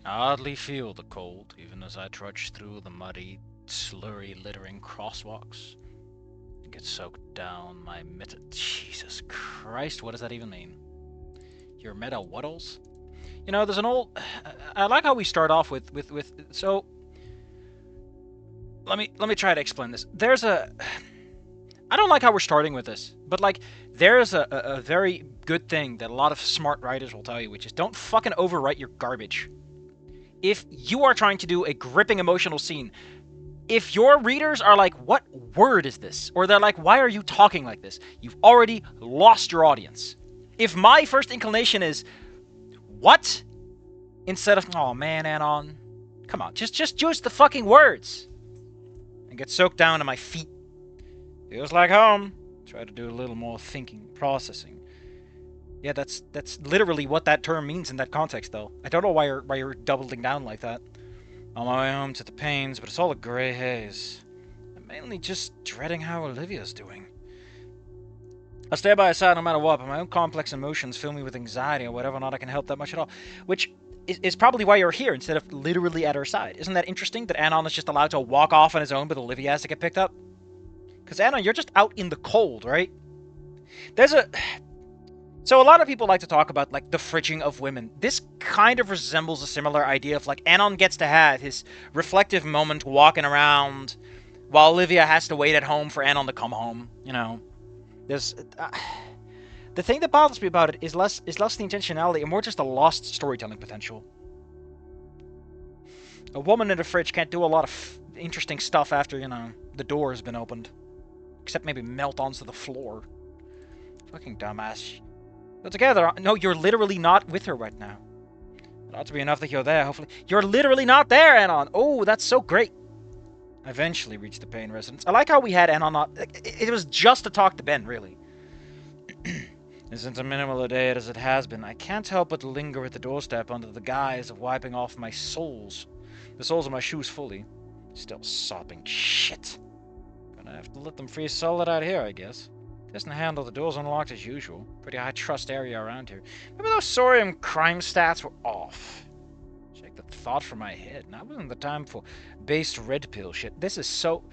I hardly feel the cold, even as I trudge through the muddy, slurry littering crosswalks. And get soaked down my Jesus Christ, what does that even mean? Your meta waddles? You know, there's an old. I like how we start off with. So let me try to explain this. There's a. I don't like how we're starting with this, but like there's a very good thing that a lot of smart writers will tell you, which is don't fucking overwrite your garbage. If you are trying to do a gripping emotional scene, if your readers are like, what word is this? Or they're like, why are you talking like this? You've already lost your audience. If my first inclination is, what? Instead of, oh man, Anon, come on, just use the fucking words. And get soaked down to my feet. Feels like home. Try to do a little more thinking, processing. Yeah, that's literally what that term means in that context, though. I don't know why you're doubling down like that. On my way home to the pains, but it's all a grey haze. I'm mainly just dreading how Olivia's doing. I stay by her side no matter what, but my own complex emotions fill me with anxiety or whatever, not I can help that much at all. Which is probably why you're here instead of literally at her side. Isn't that interesting that Anon is just allowed to walk off on his own, but Olivia has to get picked up? Because Anon, you're just out in the cold, right? There's a... So a lot of people like to talk about like the fridging of women. This kind of resembles a similar idea of like Anon gets to have his reflective moment walking around while Olivia has to wait at home for Anon to come home. You know, there's the thing that bothers me about it is less the intentionality and more just the lost storytelling potential. A woman in the fridge can't do a lot of interesting stuff after the door has been opened, except maybe melt onto the floor. Fucking dumbass. Go together. No, you're literally not with her right now. It ought to be enough that you're there, hopefully. You're literally not there, Anon! Oh, that's so great. I eventually reached the Payne residence. I like how we had Anon not... It was just to talk to Ben, really. Isn't as minimal a day as it has been. I can't help but linger at the doorstep under the guise of wiping off my soles. The soles of my shoes fully. Still sopping shit. Gonna have to let them freeze solid out here, I guess. Doesn't handle the doors unlocked as usual. Pretty high trust area around here. Maybe those Sorium crime stats were off. Shake the thought from my head. Now wasn't the time for based red pill shit. This is so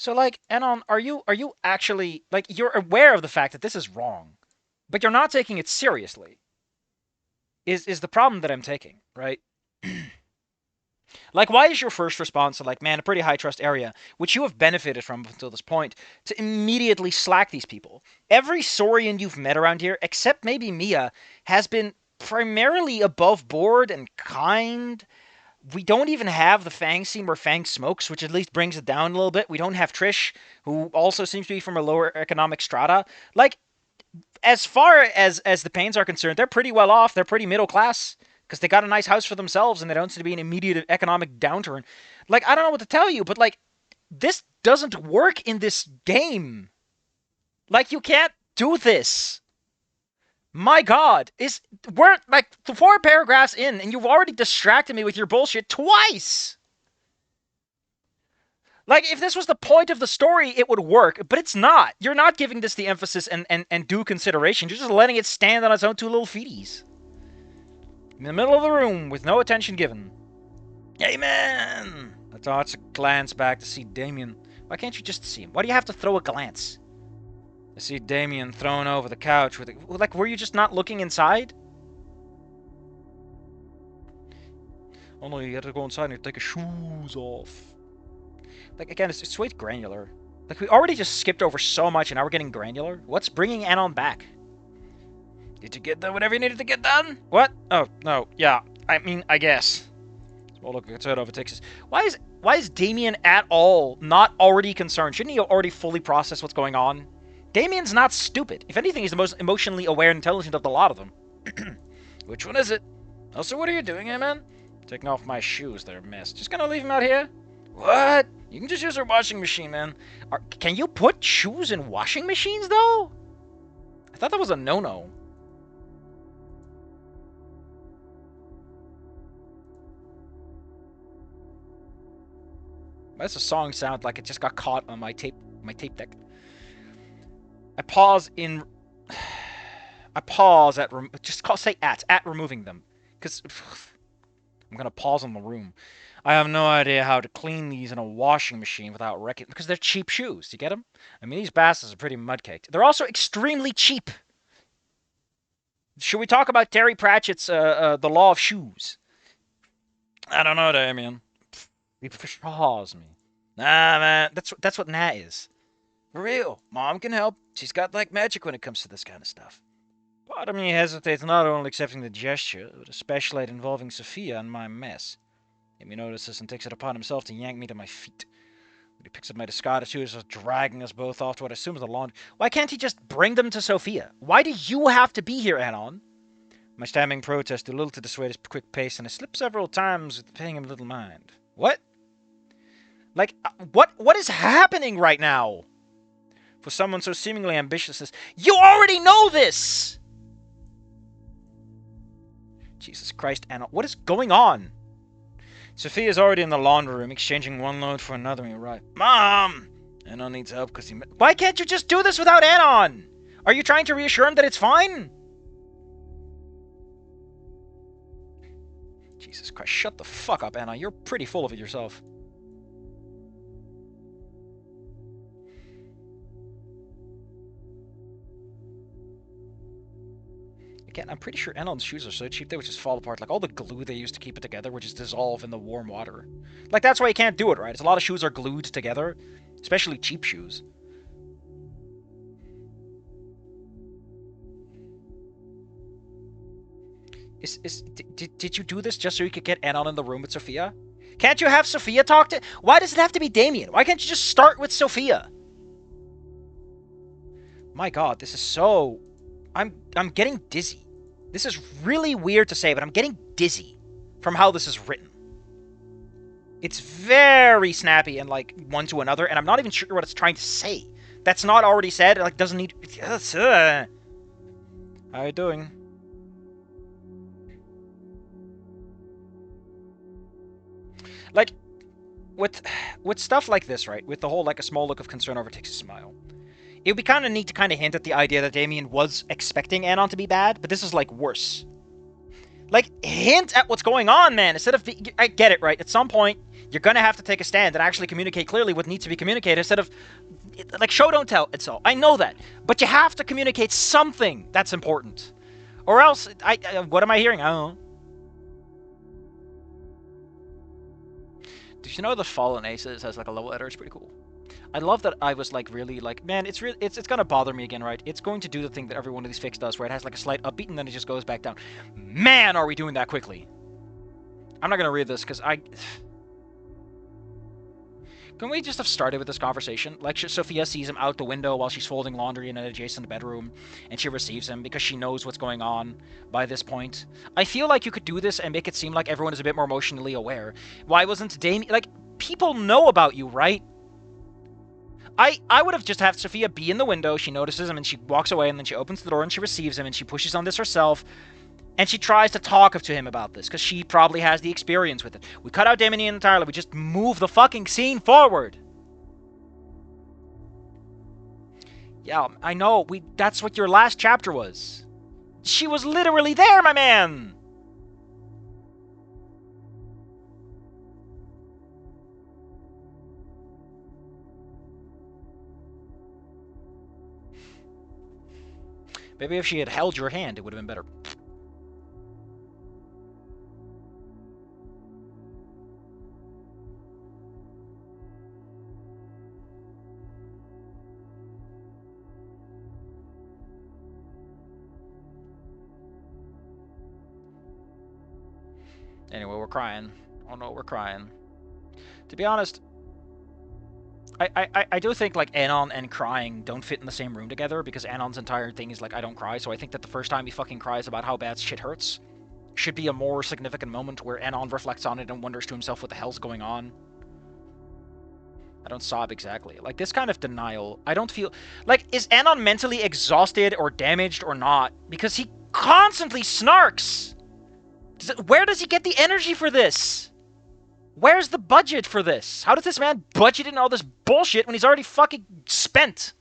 like, Anon, are you actually like you're aware of the fact that this is wrong, but you're not taking it seriously? Is the problem that I'm taking, right? Like, why is your first response to, like, man, a pretty high trust area, which you have benefited from up until this point, to immediately slack these people? Every Saurian you've met around here, except maybe Mia, has been primarily above board and kind. We don't even have the Fang scene where Fang smokes, which at least brings it down a little bit. We don't have Trish, who also seems to be from a lower economic strata. Like, as far as the Pains are concerned, they're pretty well off. They're pretty middle class because they got a nice house for themselves and they don't seem to be an immediate economic downturn. Like, I don't know what to tell you, but like, this doesn't work in this game. Like, you can't do this. My God, we're like 4 paragraphs in, and you've already distracted me with your bullshit twice. Like, if this was the point of the story, it would work, but it's not. You're not giving this the emphasis and due consideration. You're just letting it stand on its own 2 little feeties. In the middle of the room, with no attention given. Amen! I toss a glance back to see Damien. Why can't you just see him? Why do you have to throw a glance? I see Damien thrown over the couch with a... Like, were you just not looking inside? Oh no, you had to go inside and take your shoes off. Like, again, it's way granular. Like, we already just skipped over so much and now we're getting granular. What's bringing Anon back? Did you get done whatever you needed to get done? What? Oh, no, yeah. I mean, I guess. Well, look, it's over Texas. Why is Damien at all not already concerned? Shouldn't he already fully process what's going on? Damien's not stupid. If anything, he's the most emotionally aware and intelligent of the lot of them. Which one is it? Also, what are you doing here, man? Taking off my shoes, they're a mess. Just gonna leave them out here? What? You can just use our washing machine, man. Can you put shoes in washing machines, though? I thought that was a no-no. Why does the song sound like it just got caught on my tape deck? I pause at say at removing them, because I'm gonna pause on the room. I have no idea how to clean these in a washing machine without wrecking... Because they're cheap shoes. You get them? I mean, these bastards are pretty mud-caked. They're also extremely cheap. Should we talk about Terry Pratchett's The Law of Shoes? I don't know, Damien. He pause me. Nah, man. That's what nah is. For real. Mom can help. She's got, like, magic when it comes to this kind of stuff. Part of me hesitates not only accepting the gesture, but especially involving Sophia in my mess. Damien notices and takes it upon himself to yank me to my feet. When he picks up my discarded shoes, dragging us both off to what I assume is the laundry. Why can't he just bring them to Sophia? Why do you have to be here, Anon? My stammering protest a little to dissuade his quick pace, and I slip several times, paying him little mind. What? Like, what is happening right now? For someone so seemingly ambitious as... You already know this! Jesus Christ, Anon. What is going on? Sophia's already in the laundry room, exchanging one load for another when we arrive. Mom! Anon needs help because he... Why can't you just do this without Anon? Are you trying to reassure him that it's fine? Jesus Christ, shut the fuck up, Anon. You're pretty full of it yourself. Again, I'm pretty sure Anon's shoes are so cheap they would just fall apart. Like, all the glue they used to keep it together would just dissolve in the warm water. Like, that's why you can't do it, right? It's a lot of shoes are glued together. Especially cheap shoes. Did you do this just so you could get Anon in the room with Sophia? Can't you have Sophia talk to... Why does it have to be Damien? Why can't you just start with Sophia? My god, this is so... I'm getting dizzy. This is really weird to say, but I'm getting dizzy from how this is written. It's very snappy and, like, one to another, and I'm not even sure what it's trying to say. That's not already said, like, doesn't need... How you doing? Like, with stuff like this, right? With the whole, like, a small look of concern overtakes a smile. It would be kind of neat to kind of hint at the idea that Damien was expecting Anon to be bad, but this is, like, worse. Like, hint at what's going on, man, instead of... I get it, right? At some point, you're gonna have to take a stand and actually communicate clearly what needs to be communicated instead of... Like, show, don't tell, it's all. I know that. But you have to communicate something that's important. Or else, what am I hearing? I don't know. Did you know the Fallen Aces has, like, a level editor? It's pretty cool. I love that I was, like, really, like, man, it's gonna bother me again, right? It's going to do the thing that every one of these fics does, where it has, like, a slight upbeat and then it just goes back down. Man, are we doing that quickly. I'm not gonna read this, because Can we just have started with this conversation? Like, Sophia sees him out the window while she's folding laundry in an adjacent bedroom, and she receives him because she knows what's going on by this point. I feel like you could do this and make it seem like everyone is a bit more emotionally aware. Why wasn't Damien... Like, people know about you, right? I would have just had Sophia be in the window, she notices him, and she walks away, and then she opens the door, and she receives him, and she pushes on this herself, and she tries to talk to him about this, because she probably has the experience with it. We cut out Damien entirely, we just move the fucking scene forward! Yeah, I know, that's what your last chapter was. She was literally there, my man! Maybe if she had held your hand, it would have been better. Anyway, we're crying. Oh no, we're crying. To be honest, I do think, like, Anon and crying don't fit in the same room together, because Anon's entire thing is, like, I don't cry, so I think that the first time he fucking cries about how bad shit hurts should be a more significant moment where Anon reflects on it and wonders to himself what the hell's going on. I don't sob exactly. Like, this kind of denial, I don't feel... Like, is Anon mentally exhausted or damaged or not? Because he constantly snarks! Where does he get the energy for this? Where's the budget for this? How does this man budget in all this bullshit when he's already fucking spent?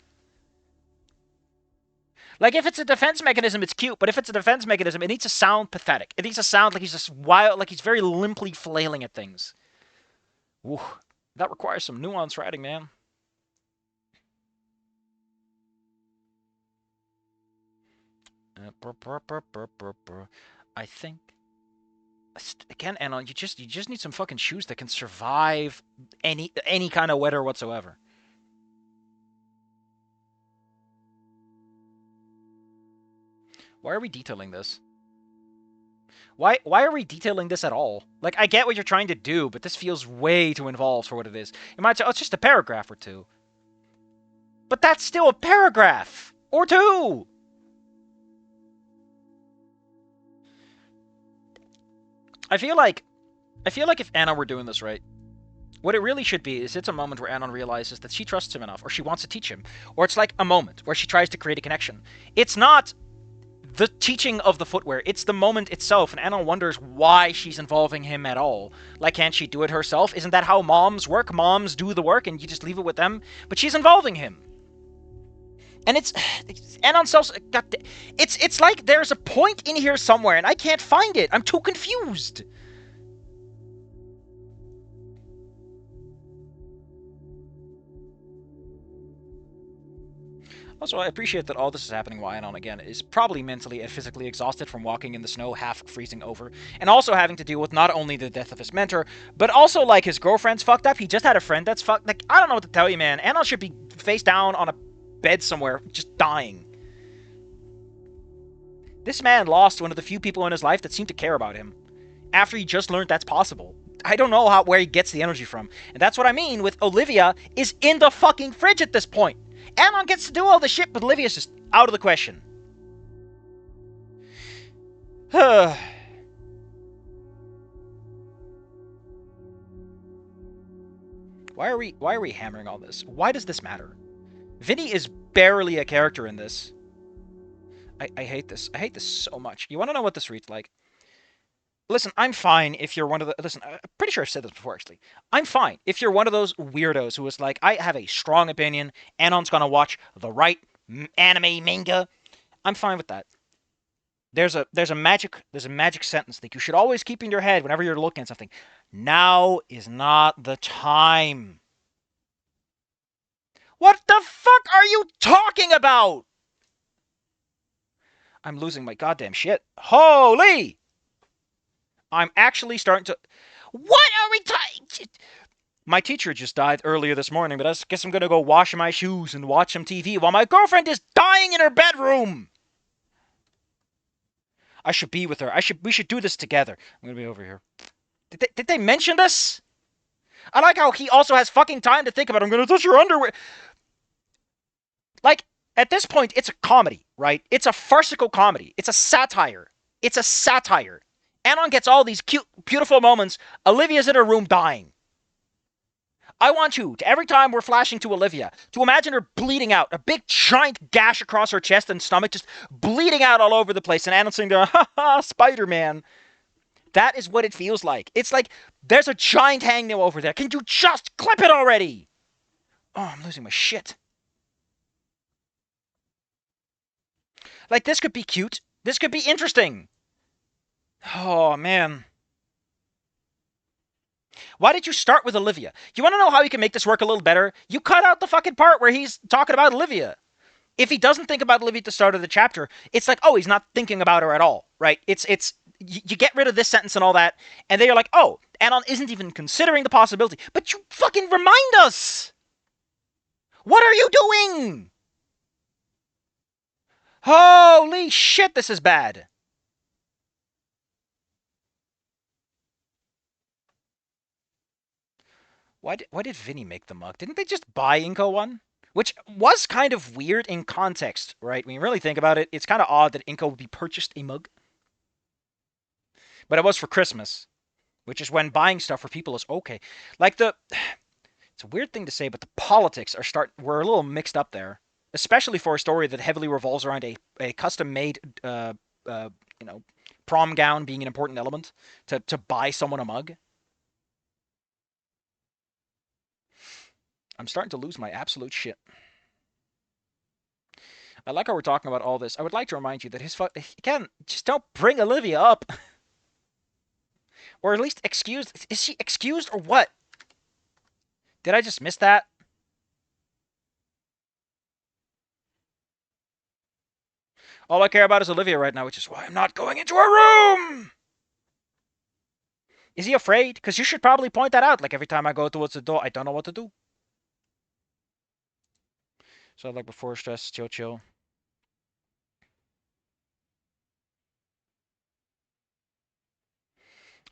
Like, if it's a defense mechanism, it's cute, but if it's a defense mechanism, it needs to sound pathetic. It needs to sound like he's just wild, like he's very limply flailing at things. Ooh, that requires some nuanced writing, man. I think again, Anon, you just need some fucking shoes that can survive any kind of weather whatsoever. Why are we detailing this? Why are we detailing this at all? Like, I get what you're trying to do, but this feels way too involved for what it is. You might say, oh, it's just a paragraph or two. But that's still a paragraph! Or two! I feel like if Anna were doing this right, what it really should be is it's a moment where Anon realizes that she trusts him enough, or she wants to teach him. Or it's like a moment where she tries to create a connection. It's not the teaching of the footwear, it's the moment itself, and Anon wonders why she's involving him at all. Like, can't she do it herself? Isn't that how moms work? Moms do the work and you just leave it with them? But she's involving him. And it's Anon sells. It's like there's a point in here somewhere, and I can't find it. I'm too confused. Also, I appreciate that all this is happening while Anon, again, is probably mentally and physically exhausted from walking in the snow, half freezing over, and also having to deal with not only the death of his mentor, but also, like, his girlfriend's fucked up. He just had a friend that's fucked. Like, I don't know what to tell you, man. Anon should be face down on a bed somewhere, just dying. This man lost one of the few people in his life that seemed to care about him, after he just learned that's possible. I don't know where he gets the energy from. And that's what I mean with Olivia is in the fucking fridge at this point. Anon gets to do all the shit, but Olivia's just out of the question. Why are we hammering all this? Why does this matter? Vinny is barely a character in this. I hate this. I hate this so much. You want to know what this reads like? Listen, I'm fine if you're one of the... Listen, I'm pretty sure I've said this before, actually. I'm fine if you're one of those weirdos who is like, I have a strong opinion, Anon's gonna watch the right anime manga. I'm fine with that. There's a magic sentence that you should always keep in your head whenever you're looking at something. Now is not the time. What the fuck are you talking about? I'm losing my goddamn shit. Holy! I'm actually starting to... What are we talking... My teacher just died earlier this morning, but I guess I'm gonna go wash my shoes and watch some TV while my girlfriend is dying in her bedroom! I should be with her. We should do this together. I'm gonna be over here. Did they mention this? I like how he also has fucking time to think about it. I'm gonna touch your underwear. Like, at this point, it's a comedy, right? It's a farcical comedy. It's a satire. It's a satire. Anon gets all these cute, beautiful moments. Olivia's in her room dying. I want you, to every time we're flashing to Olivia, to imagine her bleeding out. A big, giant gash across her chest and stomach, just bleeding out all over the place. And Anon's sitting there, ha ha, Spider-Man. That is what it feels like. It's like there's a giant hangnail over there. Can you just clip it already? Oh, I'm losing my shit. Like, this could be cute. This could be interesting. Oh, man. Why did you start with Olivia? You want to know how you can make this work a little better? You cut out the fucking part where he's talking about Olivia. If he doesn't think about Olivia at the start of the chapter, it's like, oh, he's not thinking about her at all, right? You get rid of this sentence and all that, and then you're like, oh, Anon isn't even considering the possibility. But you fucking remind us! What are you doing? Holy shit, this is bad. Why did Vinny make the mug? Didn't they just buy Inko one? Which was kind of weird in context, right? When you really think about it, it's kind of odd that Inko would be purchased a mug. But it was for Christmas, which is when buying stuff for people is okay. Like it's a weird thing to say, but the politics were a little mixed up there, especially for a story that heavily revolves around a custom-made, prom gown being an important element to buy someone a mug. I'm starting to lose my absolute shit. I like how we're talking about all this. I would like to remind you that again, just don't bring Olivia up, or at least excused. Is she excused or what? Did I just miss that? All I care about is Olivia right now, which is why I'm not going into her room. Is he afraid? Because you should probably point that out. Like every time I go towards the door, I don't know what to do. So like before stress, chill, chill.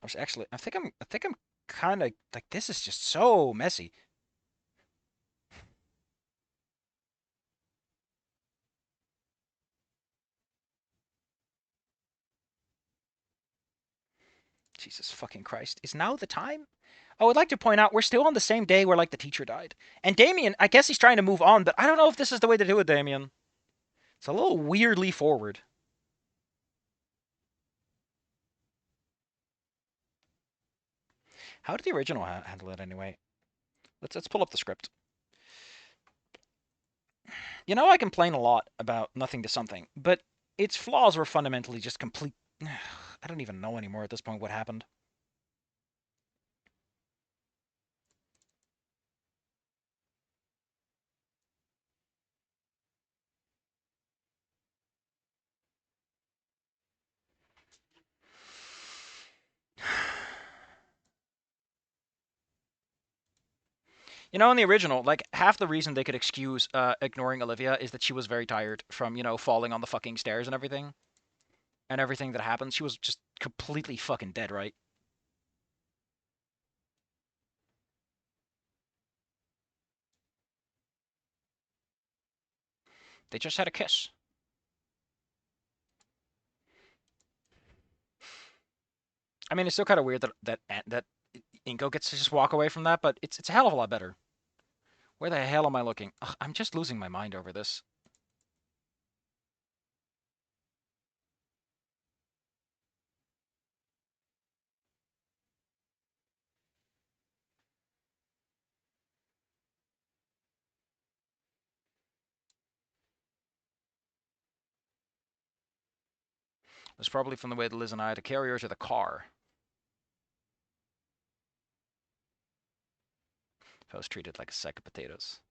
I was actually, I think I'm kind of like this is just so messy. Jesus fucking Christ. Is now the time? I would like to point out we're still on the same day where like the teacher died. And Damien, I guess he's trying to move on, but I don't know if this is the way to do it, Damien. It's a little weirdly forward. How did the original handle it anyway? Let's pull up the script. You know, I complain a lot about nothing to something, but its flaws were fundamentally just complete. I don't even know anymore at this point what happened. You know, in the original, like half the reason they could excuse ignoring Olivia is that she was very tired from falling on the fucking stairs and everything that happened. She was just completely fucking dead, right? They just had a kiss. I mean, it's still kind of weird that Inko gets to just walk away from that, but it's a hell of a lot better. Where the hell am I looking? Ugh, I'm just losing my mind over this. It's probably from the way that Liz and I had to carry her to the car. If I was treated like a sack of potatoes.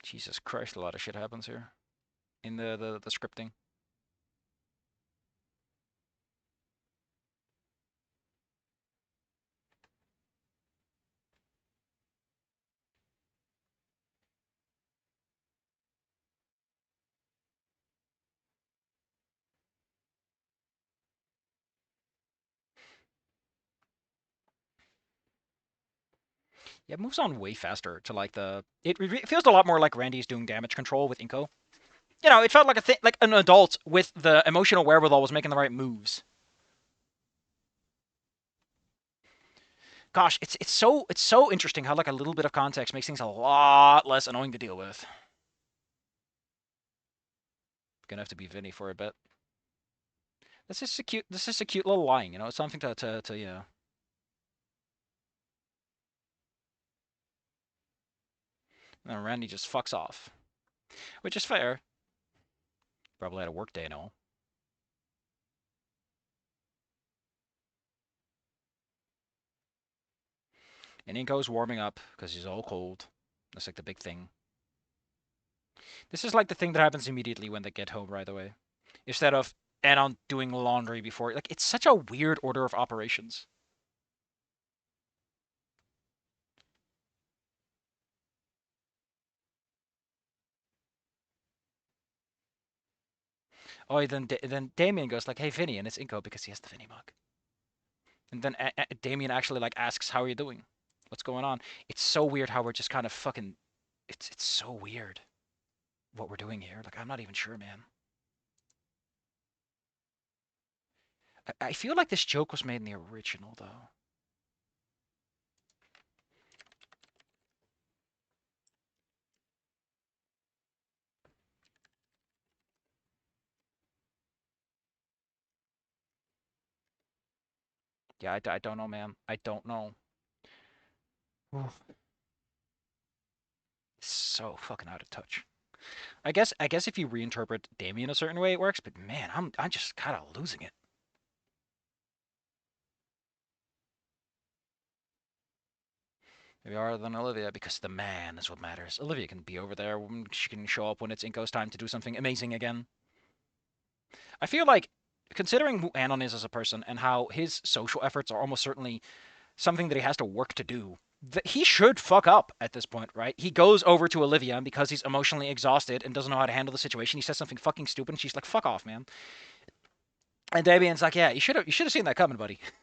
Jesus Christ, a lot of shit happens here in the scripting. Yeah, it moves on way faster to like the. It feels a lot more like Randy's doing damage control with Inko. It felt like like an adult with the emotional wherewithal was making the right moves. Gosh, it's so interesting how like a little bit of context makes things a lot less annoying to deal with. Gonna have to be Vinny for a bit. This is a cute little line, it's something to And then Randy just fucks off. Which is fair. Probably had a work day and all. And Inko's warming up because he's all cold. That's like the big thing. This is like the thing that happens immediately when they get home right away. Instead of Anon doing laundry before. Like, it's such a weird order of operations. Oh, then Damien goes like, "Hey, Vinny," and it's Inko because he has the Vinny mug. And then Damien actually like asks, "How are you doing? What's going on?" It's so weird how we're just kind of fucking. It's so weird what we're doing here. Like, I'm not even sure, man. I feel like this joke was made in the original though. Yeah, I don't know, man. I don't know. Oof. So fucking out of touch. I guess if you reinterpret Damien a certain way, it works. But man, I'm just kind of losing it. Maybe harder than Olivia because the man is what matters. Olivia can be over there. She can show up when it's Inko's time to do something amazing again. I feel like, considering who Anon is as a person and how his social efforts are almost certainly something that he has to work to do, that he should fuck up at this point, right? He goes over to Olivia and because he's emotionally exhausted and doesn't know how to handle the situation. He says something fucking stupid and she's like, fuck off, man. And Damien's like, yeah, you should have seen that coming, buddy. And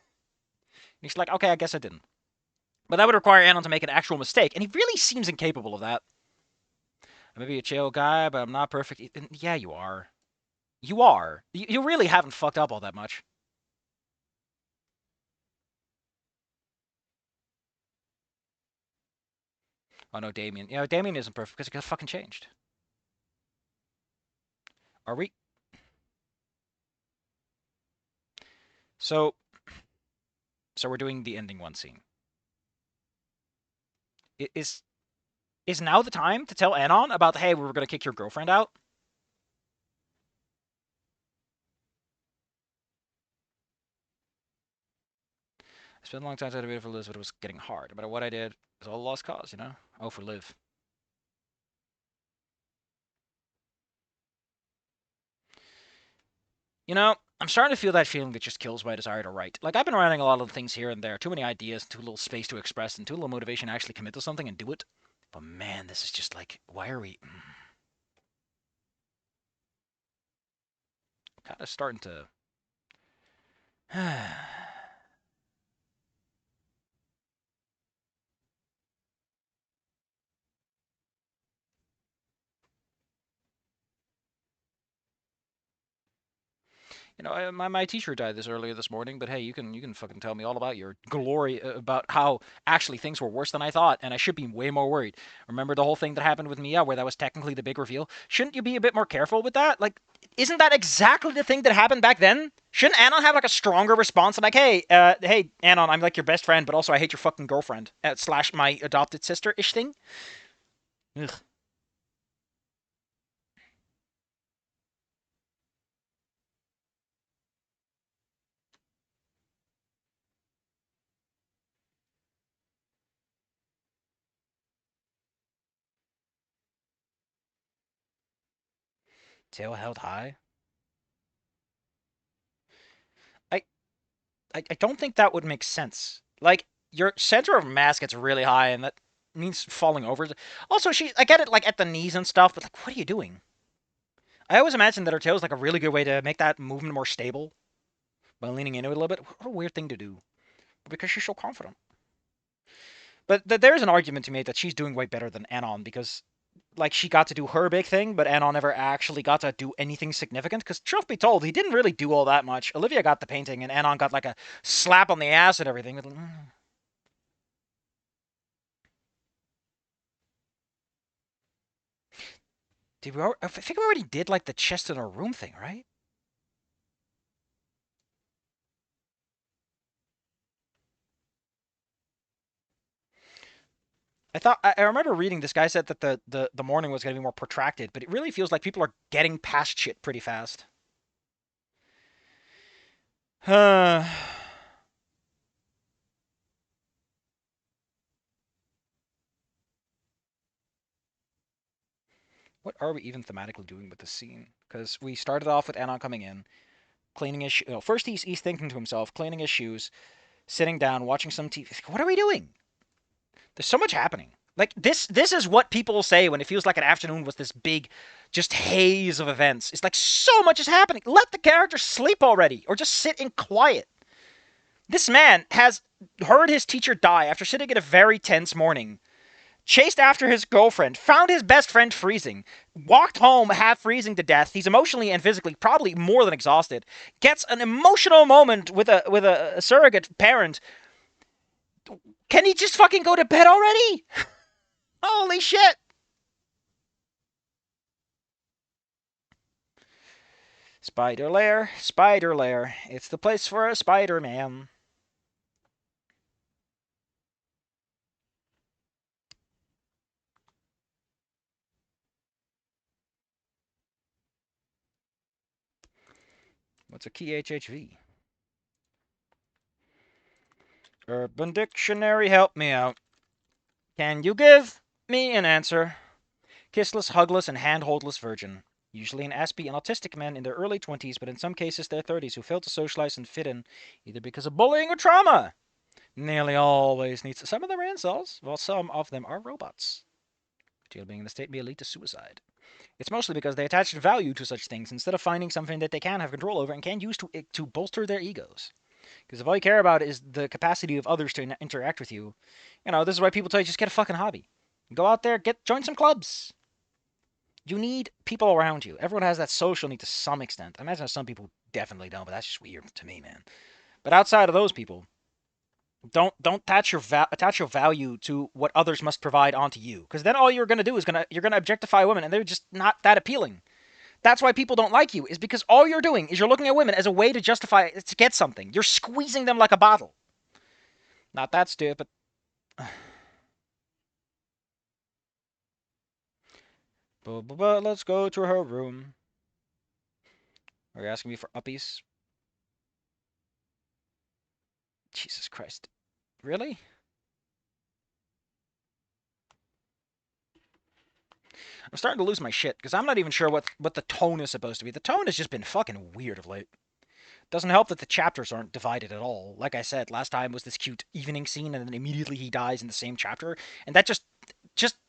he's like, okay, I guess I didn't. But that would require Anon to make an actual mistake, and he really seems incapable of that. I may be a chill guy, but I'm not perfect. Yeah, you are. You are. You really haven't fucked up all that much. Oh no, Damien. Yeah, Damien isn't perfect because he got fucking changed. Are we? So, so we're doing the ending one scene. Is now the time to tell Anon about hey, we were gonna kick your girlfriend out? I spent a long time trying to be for Liz, but it was getting hard. No matter what I did, it was all a lost cause, you know. Oh, for Liv. You know, I'm starting to feel that feeling that just kills my desire to write. Like, I've been writing a lot of things here and there, too many ideas, too little space to express, and too little motivation to actually commit to something and do it. But man, this is just like, why are we kind of starting to. You know, my teacher died this earlier this morning, but hey, you can fucking tell me all about your glory about how actually things were worse than I thought, and I should be way more worried. Remember the whole thing that happened with Mia, where that was technically the big reveal? Shouldn't you be a bit more careful with that? Like, isn't that exactly the thing that happened back then? Shouldn't Anon have like a stronger response? Like, hey, Anon, I'm like your best friend, but also I hate your fucking girlfriend slash my adopted sister ish thing. Ugh. Tail held high. I I don't think that would make sense. Like, your center of mass gets really high, and that means falling over. Also, I get it, like, at the knees and stuff, but, like, what are you doing? I always imagine that her tail is, like, a really good way to make that movement more stable by leaning into it a little bit. What a weird thing to do. Because she's so confident. But there's an argument to be made that she's doing way better than Anon because, like, she got to do her big thing, but Anon never actually got to do anything significant. Because, truth be told, he didn't really do all that much. Olivia got the painting, and Anon got, like, a slap on the ass and everything. I think we already did like the chest in a room thing, right? I remember reading this guy said that the morning was going to be more protracted, but it really feels like people are getting past shit pretty fast. what are we even thematically doing with this scene? Because we started off with Anon coming in, cleaning his first he's thinking to himself, cleaning his shoes, sitting down, watching some TV. What are we doing? There's so much happening. Like this is what people say when it feels like an afternoon was this big, just haze of events. It's like so much is happening. Let the character sleep already, or just sit in quiet. This man has heard his teacher die after sitting in a very tense morning, chased after his girlfriend, found his best friend freezing, walked home half freezing to death. He's emotionally and physically probably more than exhausted. Gets an emotional moment with a surrogate parent. Can he just fucking go to bed already? Holy shit! Spider Lair, Spider Lair. It's the place for a Spider Man. What's a key HHV? Urban Dictionary, help me out. Can you give me an answer? Kissless, hugless, and handholdless virgin. Usually an aspie and autistic men in their early 20s, but in some cases their 30s, who fail to socialize and fit in, either because of bullying or trauma. Nearly always needs. Some of them are incels, while some of them are robots. Jail being in the state may lead to suicide. It's mostly because they attach value to such things instead of finding something that they can have control over and can use to bolster their egos. Because if all you care about is the capacity of others to interact with you, this is why people tell you just get a fucking hobby. Go out there, join some clubs. You need people around you. Everyone has that social need to some extent. I imagine some people definitely don't, but that's just weird to me, man. But outside of those people, don't attach your value to what others must provide onto you, because then all you're gonna do is you're gonna objectify women, and they're just not that appealing. That's why people don't like you, is because all you're doing is you're looking at women as a way to justify to get something. You're squeezing them like a bottle. Not that stupid. But let's go to her room. Are you asking me for uppies? Jesus Christ. Really? I'm starting to lose my shit, because I'm not even sure what the tone is supposed to be. The tone has just been fucking weird of late. Doesn't help that the chapters aren't divided at all. Like I said, last time was this cute evening scene, and then immediately he dies in the same chapter. And that just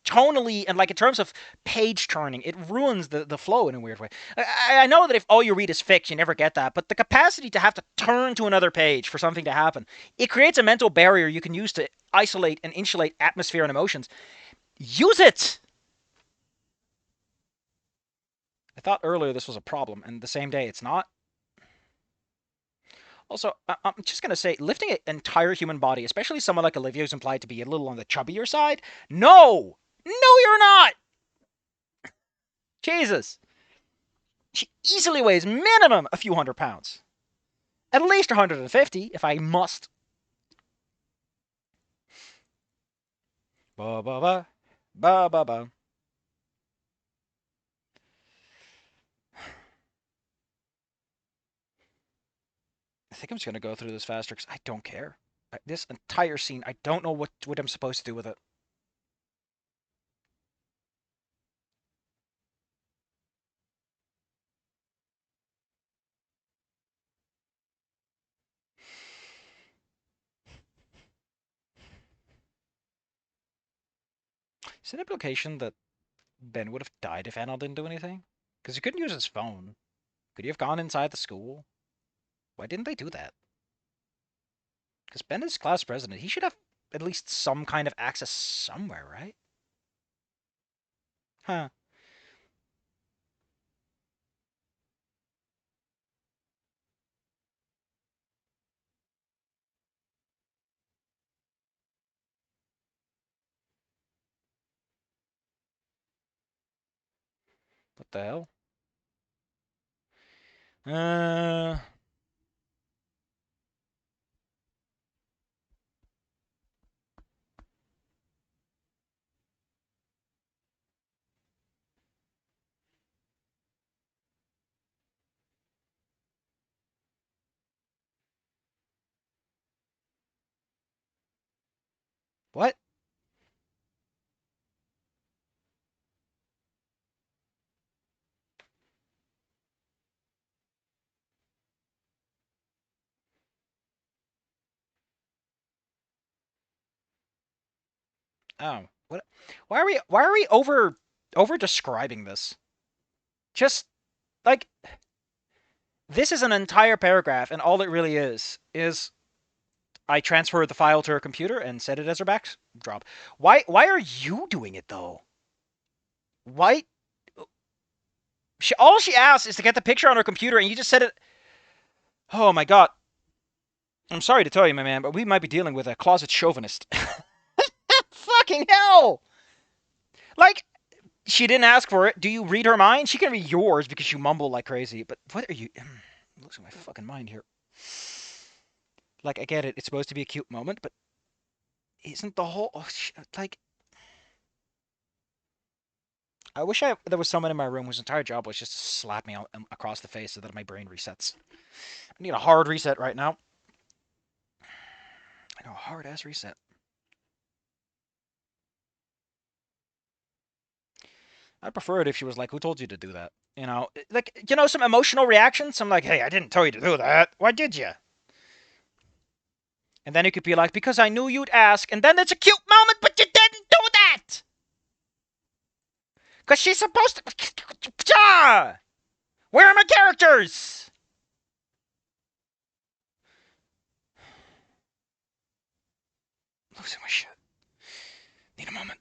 tonally and like in terms of page turning, it ruins the flow in a weird way. I know that if all you read is fics, you never get that, but the capacity to have to turn to another page for something to happen, it creates a mental barrier you can use to isolate and insulate atmosphere and emotions. Use it! I thought earlier this was a problem, and the same day it's not. Also, I'm just going to say, lifting an entire human body, especially someone like Olivia who's implied to be a little on the chubbier side, no! No, you're not! Jesus. She easily weighs minimum a few £100. At least 150, if I must. Ba ba ba. Ba ba ba. I think I'm just going to go through this faster because I don't care. This entire scene, I don't know what I'm supposed to do with it. Is it an implication that Ben would have died if Anon didn't do anything? Because he couldn't use his phone. Could he have gone inside the school? Why didn't they do that? Because Ben is class president. He should have at least some kind of access somewhere, right? Huh. What the hell? Uh... What? Oh. What? Why are we over describing this? Just like this is an entire paragraph, and all it really is I transferred the file to her computer and set it as her backdrop. Why are you doing it though? Why? All she asked is to get the picture on her computer, and you just said it. Oh my god. I'm sorry to tell you, my man, but we might be dealing with a closet chauvinist. Fucking hell! Like, she didn't ask for it. Do you read her mind? She can read yours because you mumble like crazy. But what are you? I'm losing my fucking mind here. Like, I get it. It's supposed to be a cute moment, but isn't the whole like? I wish there was someone in my room whose entire job was just to slap me across the face so that my brain resets. I need a hard reset right now. I know, a hard ass reset. I'd prefer it if she was like, "Who told you to do that?" You know, like, you know, some emotional reactions. I'm like, "Hey, I didn't tell you to do that. Why did you?" And then it could be like, "Because I knew you'd ask." And then it's a cute moment, but you didn't do that. Because she's supposed to. Where are my characters? Losing my shit. Need a moment.